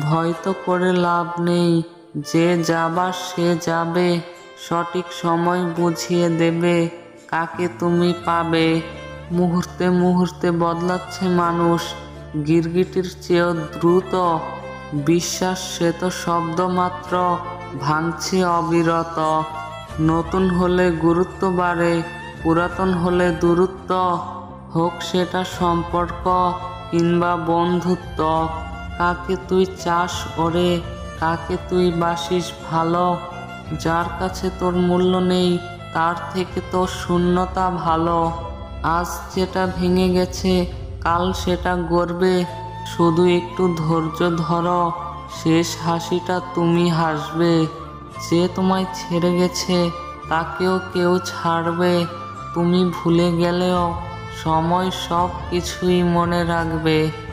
ভয় তো করে লাভ নেই, যে যাবার সে যাবে, সঠিক সময় বুঝিয়ে দেবে কাকে তুমি পাবে। মুহূর্তে মুহূর্তে বদলাচ্ছে মানুষ, গিরগিটির চেয়েও দ্রুত। বিশ্বাস সে তো শব্দ মাত্র, ভাঙছে অবিরত। নতুন হলে গুরুত্ব বাড়ে, পুরাতন হলে দূরত্ব। হোক সেটা সম্পর্ক কিংবা বন্ধুত্ব। কাকে তুই চাস ওরে, কাকে তুই বাসিস ভালো? যার কাছে তোর মূল্য নেই, তার থেকে তোর শূন্যতা ভালো। আজ যেটা ভেঙে গেছে, কাল সেটা গড়বে। শুধু একটু ধৈর্য ধরো, শেষ হাসিটা তুমি হাসবে। যে তোমায় ছেড়ে গেছে, তাকেও কেউ ছাড়বে। তুমি ভুলে গেলেও সময় সব কিছুই মনে রাখবে।